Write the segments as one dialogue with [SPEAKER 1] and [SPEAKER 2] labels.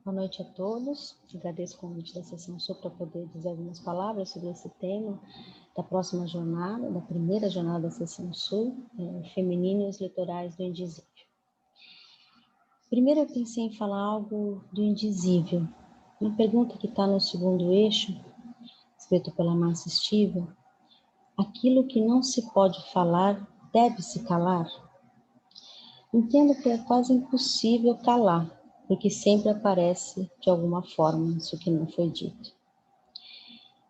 [SPEAKER 1] Boa noite a todos. Agradeço o convite da Sessão Sul para poder dizer algumas palavras sobre esse tema da próxima jornada, da primeira jornada da Sessão Sul, Feminino e os Litorais do Indizível. Primeiro eu pensei em falar algo do indizível. Uma pergunta que está no segundo eixo, escrito pela Márcia Estiva: aquilo que não se pode falar deve se calar? Entendo que é quase impossível calar, porque sempre aparece de alguma forma isso que não foi dito.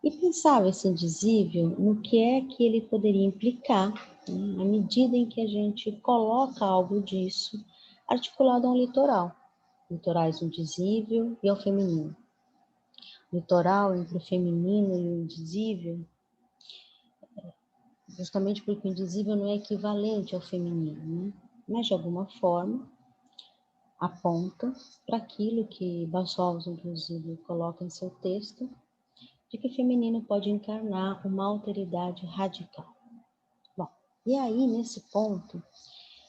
[SPEAKER 1] E pensava esse indizível no que é que ele poderia implicar, à medida em que a gente coloca algo disso articulado a um litoral. Litorais do indizível e ao feminino. Litoral entre o feminino e o indizível, justamente porque o indizível não é equivalente ao feminino, né? Mas de alguma forma aponta para aquilo que Bassols, inclusive, coloca em seu texto, de que o feminino pode encarnar uma alteridade radical. Bom, e aí, nesse ponto,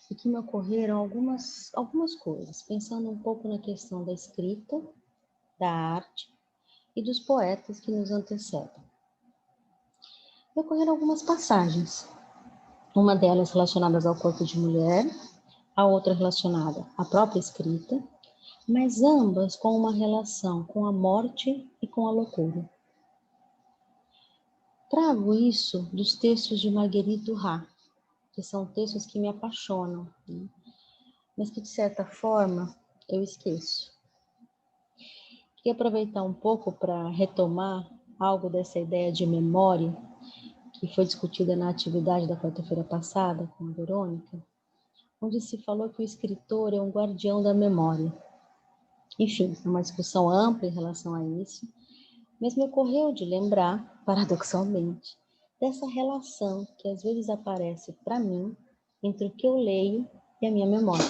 [SPEAKER 1] é que me ocorreram algumas coisas, pensando um pouco na questão da escrita, da arte e dos poetas que nos antecedem. Me ocorreram algumas passagens, uma delas relacionada ao corpo de mulher, a outra relacionada à própria escrita, mas ambas com uma relação com a morte e com a loucura. Trago isso dos textos de Marguerite Duras, que são textos que me apaixonam, né? Mas que, de certa forma, eu esqueço. Queria aproveitar um pouco para retomar algo dessa ideia de memória, que foi discutida na atividade da quarta-feira passada com a Verônica, onde se falou que o escritor é um guardião da memória. Enfim, é uma discussão ampla em relação a isso, mas me ocorreu de lembrar, paradoxalmente, dessa relação que às vezes aparece para mim entre o que eu leio e a minha memória.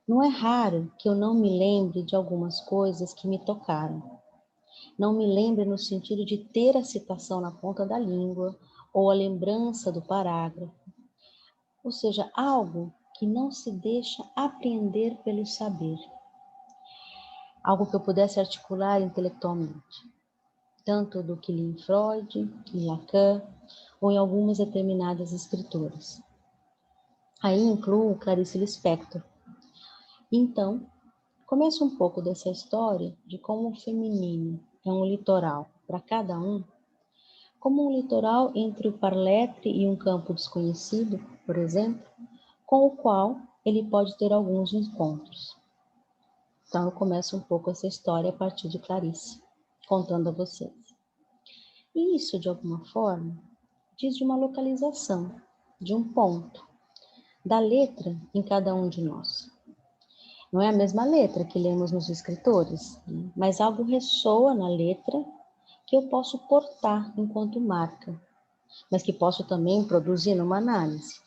[SPEAKER 1] Não é raro que eu não me lembre de algumas coisas que me tocaram. Não me lembre no sentido de ter a citação na ponta da língua ou a lembrança do parágrafo. Ou seja, algo que não se deixa apreender pelo saber. Algo que eu pudesse articular intelectualmente. Tanto do que li em Freud, em Lacan, ou em algumas determinadas escritoras. Aí incluo Clarice Lispector. Então, começo um pouco dessa história de como o feminino é um litoral para cada um, como um litoral entre o parletre e um campo desconhecido, por exemplo, com o qual ele pode ter alguns encontros. Então, eu começo um pouco essa história a partir de Clarice, contando a vocês. E isso, de alguma forma, diz de uma localização, de um ponto, da letra em cada um de nós. Não é a mesma letra que lemos nos escritores, né? Mas algo ressoa na letra que eu posso portar enquanto marca, mas que posso também produzir numa análise.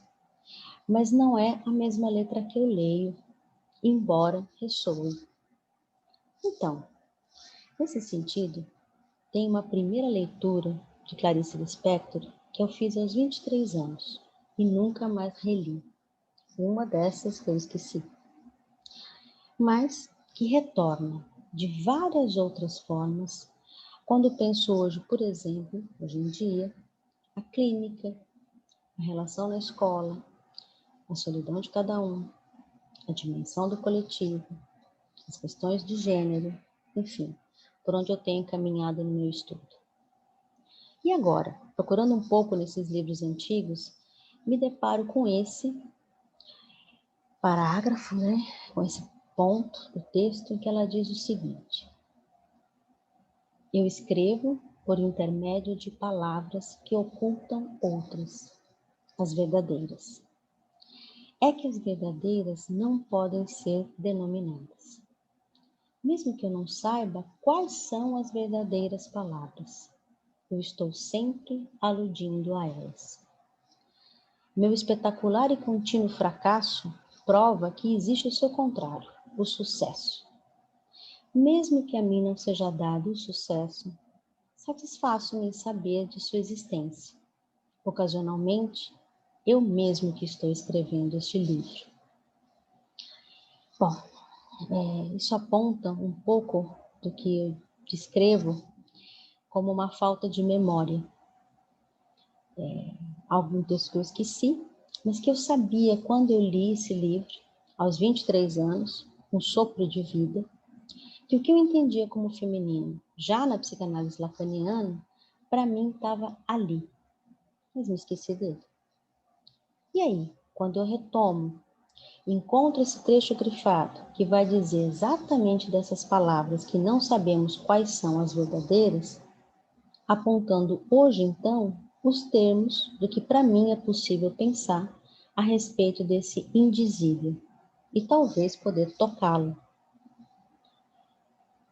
[SPEAKER 1] Mas não é a mesma letra que eu leio, embora ressoe. Então, nesse sentido, tem uma primeira leitura de Clarice Lispector que eu fiz aos 23 anos e nunca mais reli. Uma dessas que eu esqueci. Mas que retorna de várias outras formas quando penso hoje, por exemplo, hoje em dia, a clínica, a relação na escola, a solidão de cada um, a dimensão do coletivo, as questões de gênero, enfim, por onde eu tenho caminhado no meu estudo. E agora, procurando um pouco nesses livros antigos, me deparo com esse parágrafo, né? Com esse ponto do texto em que ela diz o seguinte: eu escrevo por intermédio de palavras que ocultam outras, as verdadeiras. É que as verdadeiras não podem ser denominadas. Mesmo que eu não saiba quais são as verdadeiras palavras, eu estou sempre aludindo a elas. Meu espetacular e contínuo fracasso prova que existe o seu contrário, o sucesso. Mesmo que a mim não seja dado o sucesso, satisfaço-me em saber de sua existência. Ocasionalmente, eu mesmo que estou escrevendo este livro. Bom, Isso aponta um pouco do que eu descrevo como uma falta de memória. Algum texto que eu esqueci, mas que eu sabia quando eu li esse livro, aos 23 anos, um sopro de vida, que o que eu entendia como feminino, já na psicanálise lacaniana, para mim estava ali, mas me esqueci dele. E aí, quando eu retomo, encontro esse trecho grifado, que vai dizer exatamente dessas palavras que não sabemos quais são as verdadeiras, apontando hoje, então, os termos do que para mim é possível pensar a respeito desse indizível e talvez poder tocá-lo.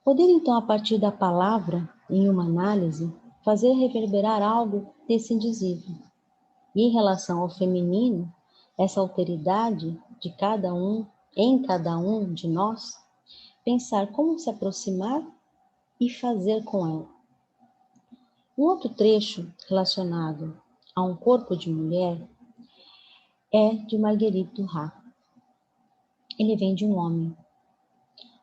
[SPEAKER 1] Poder, então, a partir da palavra, em uma análise, fazer reverberar algo desse indizível. E em relação ao feminino, essa alteridade de cada um, em cada um de nós, pensar como se aproximar e fazer com ela. Um outro trecho relacionado a um corpo de mulher é de Marguerite Duras. Ele vem de um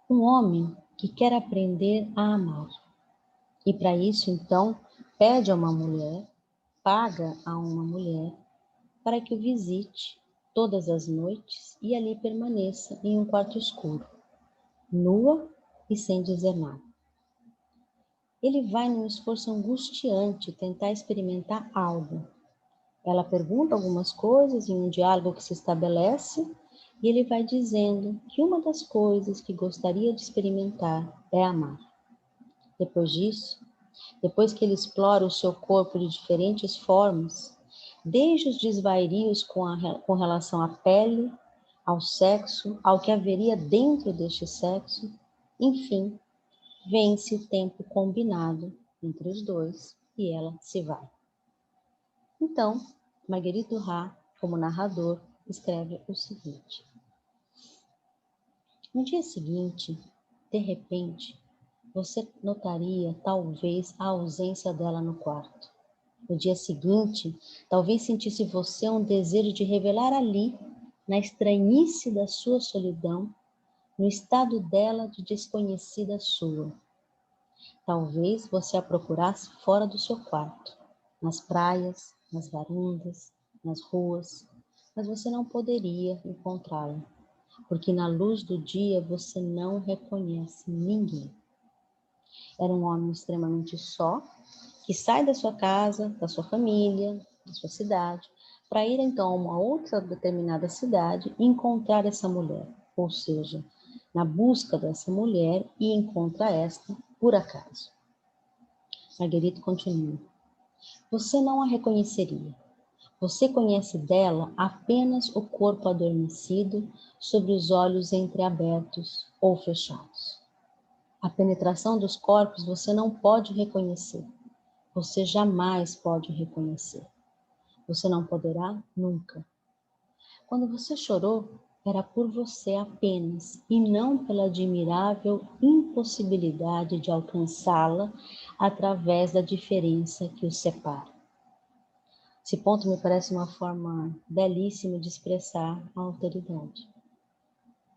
[SPEAKER 1] homem que quer aprender a amar. E para isso, então, pede a uma mulher, paga a uma mulher, para que o visite todas as noites e ali permaneça em um quarto escuro, nua e sem dizer nada. Ele vai num esforço angustiante tentar experimentar algo. Ela pergunta algumas coisas em um diálogo que se estabelece e ele vai dizendo que uma das coisas que gostaria de experimentar é amar. Depois disso, depois que ele explora o seu corpo de diferentes formas, desde os desvairios com relação à pele, ao sexo, ao que haveria dentro deste sexo, enfim, vence o tempo combinado entre os dois e ela se vai. Então, Marguerite Duras, como narrador, escreve o seguinte: no dia seguinte, de repente, você notaria talvez a ausência dela no quarto. No dia seguinte, talvez sentisse você um desejo de revelar ali, na estranhice da sua solidão, no estado dela de desconhecida sua. Talvez você a procurasse fora do seu quarto, nas praias, nas varandas, nas ruas, mas você não poderia encontrá-la, porque na luz do dia você não reconhece ninguém. Era um homem extremamente só, que sai da sua casa, da sua família, da sua cidade, para ir então a uma outra determinada cidade e encontrar essa mulher, ou seja, na busca dessa mulher e encontra esta por acaso. Marguerite continua: você não a reconheceria. Você conhece dela apenas o corpo adormecido sobre os olhos entreabertos ou fechados. A penetração dos corpos você não pode reconhecer. Você jamais pode reconhecer. Você não poderá nunca. Quando você chorou, era por você apenas, e não pela admirável impossibilidade de alcançá-la através da diferença que os separa. Esse ponto me parece uma forma belíssima de expressar a alteridade.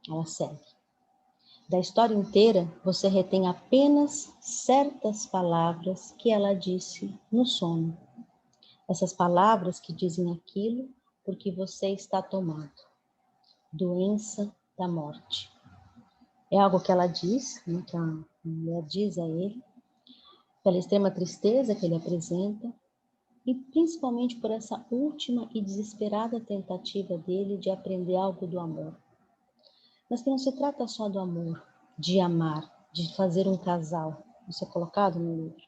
[SPEAKER 1] Ela segue: da história inteira, você retém apenas certas palavras que ela disse no sono. Essas palavras que dizem aquilo porque você está tomado. Doença da morte. É algo que ela diz, né, que a mulher diz a ele, pela extrema tristeza que ele apresenta, e principalmente por essa última e desesperada tentativa dele de aprender algo do amor. Mas que não se trata só do amor, de amar, de fazer um casal, isso é colocado no livro,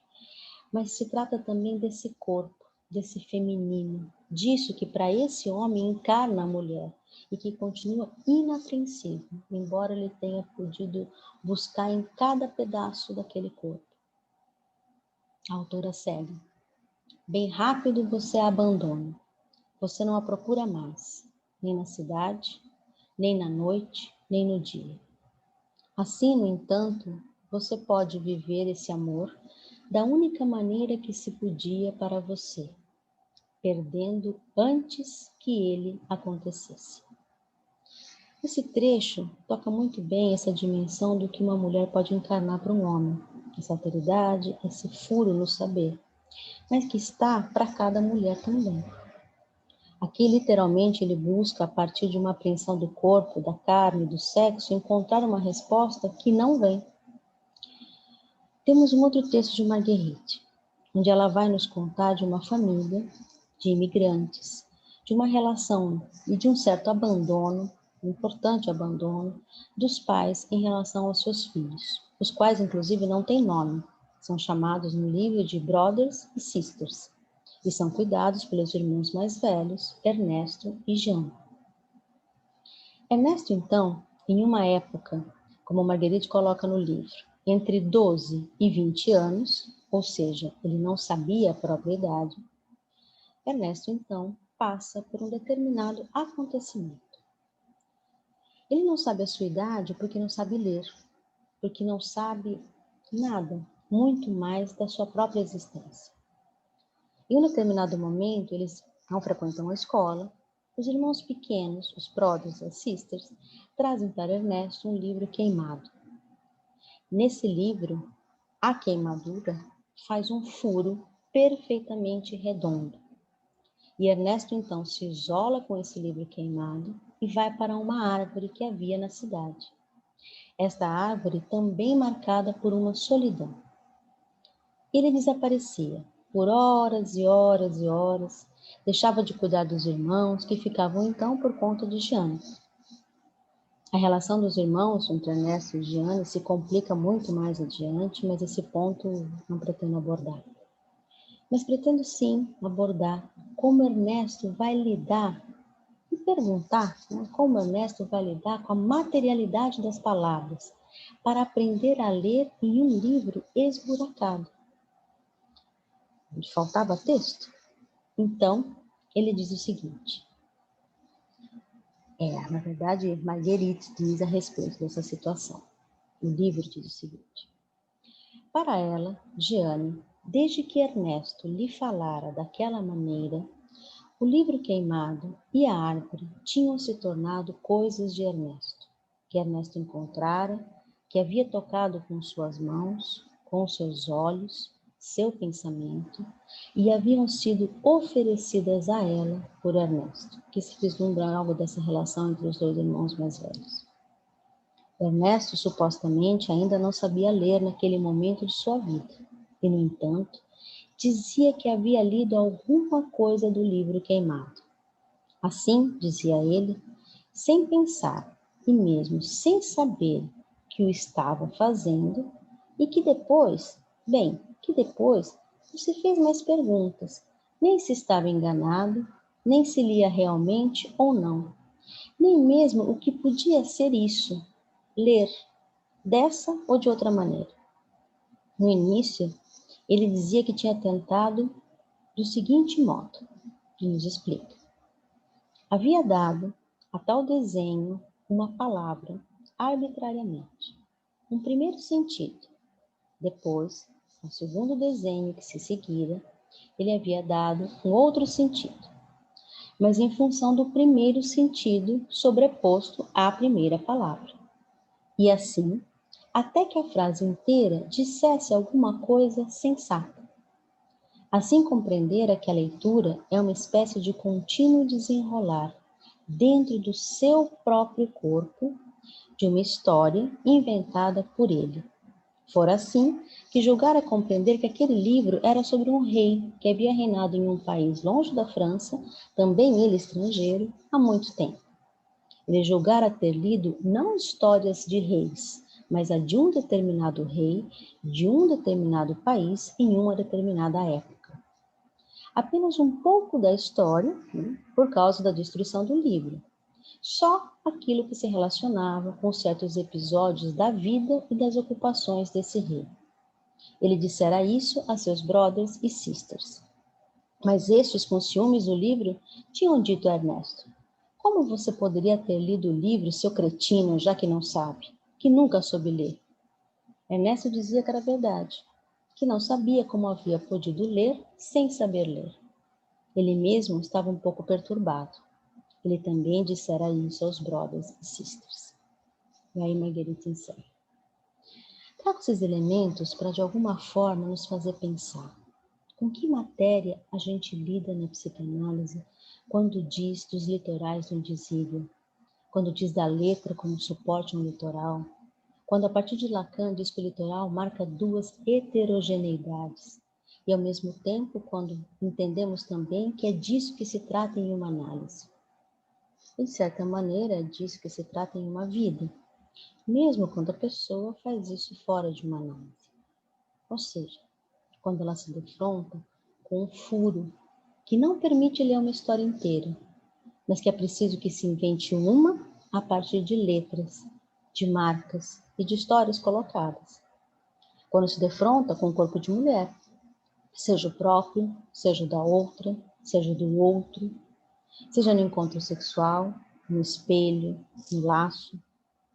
[SPEAKER 1] mas se trata também desse corpo, desse feminino, disso que para esse homem encarna a mulher e que continua inapreensível, embora ele tenha podido buscar em cada pedaço daquele corpo. A autora segue: bem rápido você a abandona. Você não a procura mais, nem na cidade, nem na noite, nem no dia. Assim, no entanto, você pode viver esse amor da única maneira que se podia para você, perdendo antes que ele acontecesse. Esse trecho toca muito bem essa dimensão do que uma mulher pode encarnar para um homem, essa alteridade, esse furo no saber, mas que está para cada mulher também. Aqui, literalmente, ele busca, a partir de uma apreensão do corpo, da carne, do sexo, encontrar uma resposta que não vem. Temos um outro texto de Marguerite, onde ela vai nos contar de uma família de imigrantes, de uma relação e de um certo abandono, um importante abandono, dos pais em relação aos seus filhos, os quais, inclusive, não têm nome, são chamados no livro de Brothers e Sisters, e são cuidados pelos irmãos mais velhos, Ernesto e Jean. Ernesto, então, em uma época, como Marguerite coloca no livro, entre 12 e 20 anos, ou seja, ele não sabia a própria idade, Ernesto, então, passa por um determinado acontecimento. Ele não sabe a sua idade porque não sabe ler, porque não sabe nada, muito mais da sua própria existência. Em um determinado momento, eles não frequentam a escola. Os irmãos pequenos, os brothers e sisters, trazem para Ernesto um livro queimado. Nesse livro, a queimadura faz um furo perfeitamente redondo. E Ernesto, então, se isola com esse livro queimado e vai para uma árvore que havia na cidade. Esta árvore também marcada por uma solidão. Ele desaparecia por horas e horas e horas, deixava de cuidar dos irmãos, que ficavam então por conta de Jeanne. A relação dos irmãos entre Ernesto e Jeanne se complica muito mais adiante, mas esse ponto não pretendo abordar. Mas pretendo sim abordar como Ernesto vai lidar e perguntar, como Ernesto vai lidar com a materialidade das palavras para aprender a ler em um livro esburacado, onde faltava texto. Então, ele diz o seguinte, na verdade, Marguerite diz a respeito dessa situação. O livro diz o seguinte, para ela, Jeanne, desde que Ernesto lhe falara daquela maneira, o livro queimado e a árvore tinham se tornado coisas de Ernesto, que Ernesto encontrara, que havia tocado com suas mãos, com seus olhos, seu pensamento, e haviam sido oferecidas a ela por Ernesto, que se vislumbra algo dessa relação entre os dois irmãos mais velhos. Ernesto supostamente ainda não sabia ler naquele momento de sua vida, e, no entanto, dizia que havia lido alguma coisa do livro queimado. Assim, dizia ele, sem pensar e mesmo sem saber que o estava fazendo, e que depois não se fez mais perguntas, nem se estava enganado, nem se lia realmente ou não, nem mesmo o que podia ser isso, ler, dessa ou de outra maneira. No início, ele dizia que tinha tentado do seguinte modo, e nos explica. Havia dado a tal desenho uma palavra arbitrariamente, um primeiro sentido. Depois, ao segundo desenho que se seguira, ele havia dado um outro sentido, mas em função do primeiro sentido sobreposto à primeira palavra. E assim, até que a frase inteira dissesse alguma coisa sensata. Assim compreendera que a leitura é uma espécie de contínuo desenrolar dentro do seu próprio corpo de uma história inventada por ele. Fora assim que julgara compreender que aquele livro era sobre um rei que havia reinado em um país longe da França, também ele estrangeiro, há muito tempo. Ele julgara ter lido não histórias de reis, mas a de um determinado rei, de um determinado país, em uma determinada época. Apenas um pouco da história, por causa da destruição do livro. Só aquilo que se relacionava com certos episódios da vida e das ocupações desse rei. Ele dissera isso a seus brothers e sisters. Mas estes, com ciúmes do livro, tinham dito a Ernesto, como você poderia ter lido o livro, seu cretino, já que não sabe, que nunca soube ler? Ernesto dizia que era verdade, que não sabia como havia podido ler sem saber ler. Ele mesmo estava um pouco perturbado. Ele também dissera isso aos brothers e sisters. E aí Marguerite encerra. Trago esses elementos para de alguma forma nos fazer pensar. Com que matéria a gente lida na psicanálise quando diz dos litorais do indizível, quando diz da letra como suporte a um litoral, quando a partir de Lacan diz que o litoral marca duas heterogeneidades, e ao mesmo tempo quando entendemos também que é disso que se trata em uma análise. E, de certa maneira, é disso que se trata em uma vida, mesmo quando a pessoa faz isso fora de uma análise. Ou seja, quando ela se defronta com um furo que não permite ler uma história inteira, mas que é preciso que se invente uma a partir de letras, de marcas e de histórias colocadas. Quando se defronta com o corpo de mulher, seja o próprio, seja o da outra, seja do outro, seja no encontro sexual, no espelho, no laço,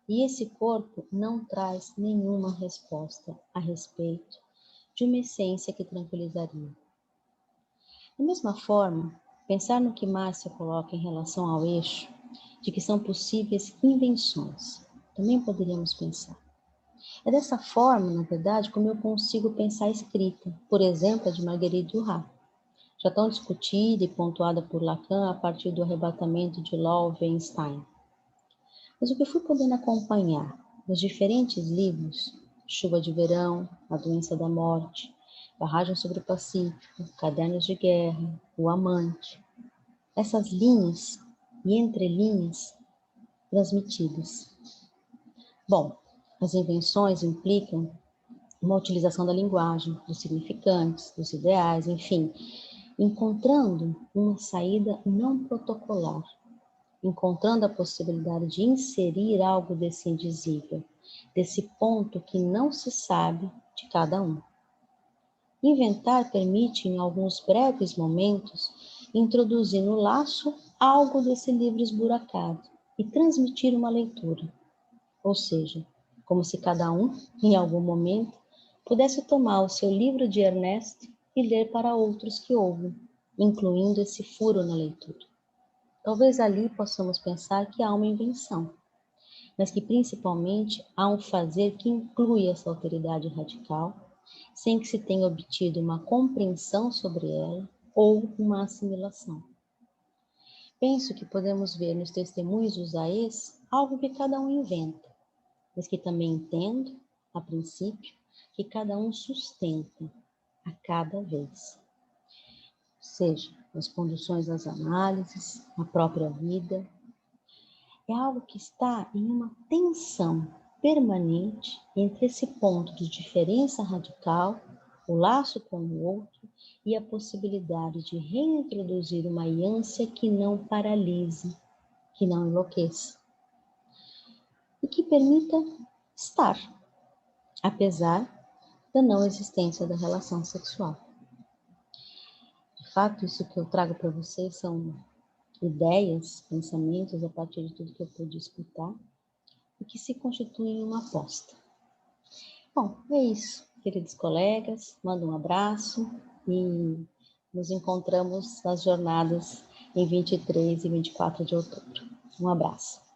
[SPEAKER 1] e esse corpo não traz nenhuma resposta a respeito de uma essência que tranquilizaria. Da mesma forma, pensar no que Márcia coloca em relação ao eixo, de que são possíveis invenções, também poderíamos pensar. É dessa forma, na verdade, como eu consigo pensar a escrita, por exemplo, a de Marguerite Duras, já tão discutida e pontuada por Lacan a partir do arrebatamento de Loewenstein. Mas o que eu fui podendo acompanhar nos diferentes livros, Chuva de Verão, A Doença da Morte, Barragem sobre o Pacífico, Cadernos de Guerra, O Amante, essas linhas e entrelinhas transmitidas. Bom, as invenções implicam uma utilização da linguagem, dos significantes, dos ideais, enfim, encontrando uma saída não protocolar, encontrando a possibilidade de inserir algo desse indizível, desse ponto que não se sabe de cada um. Inventar permite, em alguns breves momentos, introduzir no laço algo desse livro esburacado e transmitir uma leitura. Ou seja, como se cada um, em algum momento, pudesse tomar o seu livro de Ernest e ler para outros que ouvem, incluindo esse furo na leitura. Talvez ali possamos pensar que há uma invenção, mas que principalmente há um fazer que inclui essa alteridade radical, sem que se tenha obtido uma compreensão sobre ela ou uma assimilação. Penso que podemos ver nos testemunhos dos Aes algo que cada um inventa, mas que também entendo, a princípio, que cada um sustenta a cada vez. Seja nas conduções das análises, na própria vida, é algo que está em uma tensão permanente entre esse ponto de diferença radical, o laço com o outro e a possibilidade de reintroduzir uma ânsia que não paralise, que não enlouqueça e que permita estar, apesar da não existência da relação sexual. De fato, isso que eu trago para vocês são ideias, pensamentos a partir de tudo que eu pude escutar e que se constituem em uma aposta. Bom, é isso, queridos colegas, mando um abraço e nos encontramos nas jornadas em 23 e 24 de outubro. Um abraço.